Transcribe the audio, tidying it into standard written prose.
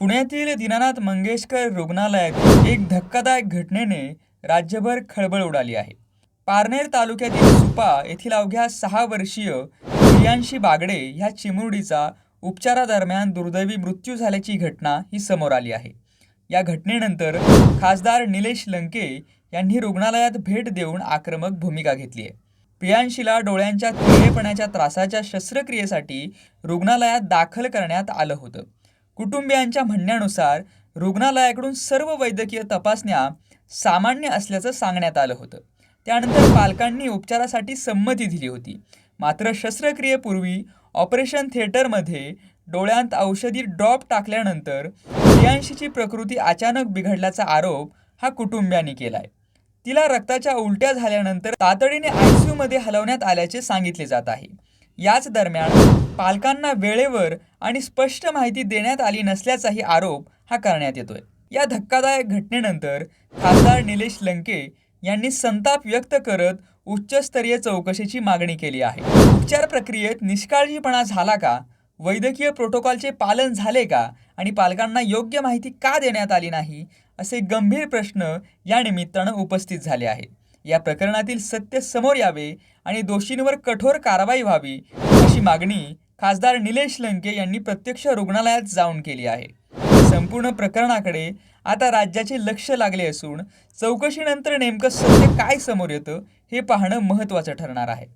पुण्यातील दीनानाथ मंगेशकर रुग्णालयातील एक धक्कादायक घटनेने राज्यभर खळबळ उडाली आहे. पारनेर तालुक्यातील सुपा येथील अवघ्या 6 वर्षीय प्रियांशी बागडे ह्या चिमुरडीचा उपचारादरम्यान दुर्दैवी मृत्यू झाल्याची घटना ही समोर आली आहे. या घटनेनंतर खासदार निलेश लंके यांनी रुग्णालयात भेट देऊन आक्रमक भूमिका घेतली आहे. प्रियांशीला डोळ्यांच्या तिरळेपणाच्या त्रासाच्या शस्त्रक्रियेसाठी रुग्णालयात दाखल करण्यात आलं होतं. कुटुंबियांच्या म्हणण्यानुसार रुग्णालयाकडून सर्व वैद्यकीय तपासण्या सामान्य असल्याचं सांगण्यात आलं होतं. त्यानंतर पालकांनी उपचारासाठी संमती दिली होती. मात्र शस्त्रक्रियेपूर्वी ऑपरेशन थिएटरमध्ये डोळ्यांत औषधी ड्रॉप टाकल्यानंतर प्रियांशीची प्रकृती अचानक बिघडल्याचा आरोप हा कुटुंबियांनी केलाय. तिला रक्ताच्या उलट्या झाल्यानंतर तातडीने ICUमध्ये हलवण्यात आल्याचे सांगितले जात आहे. याच दरम्यान पालकांना वेळेवर आणि स्पष्ट माहिती देण्यात आली नसल्याचाही आरोप हा करण्यात येतोय. या धक्कादायक घटनेनंतर खासदार निलेश लंके यांनी संताप व्यक्त करत उच्चस्तरीय चौकशीची मागणी केली आहे. उपचार प्रक्रियेत निष्काळजीपणा झाला का? वैद्यकीय प्रोटोकॉलचे पालन झाले का? आणि पालकांना योग्य माहिती का देण्यात आली नाही? असे गंभीर प्रश्न या निमित्तानं उपस्थित झाले आहेत. या प्रकरणातील सत्य समोर यावे आणि दोषींवर कठोर कारवाई व्हावी अशी मागणी खासदार निलेश लंके यांनी प्रत्यक्ष रुग्णालयात जाऊन केली आहे. संपूर्ण प्रकरणाकडे आता राज्याचे लक्ष लागले असून चौकशीनंतर नेमकं सत्य काय समोर येतं हे पाहणं महत्त्वाचं ठरणार आहे.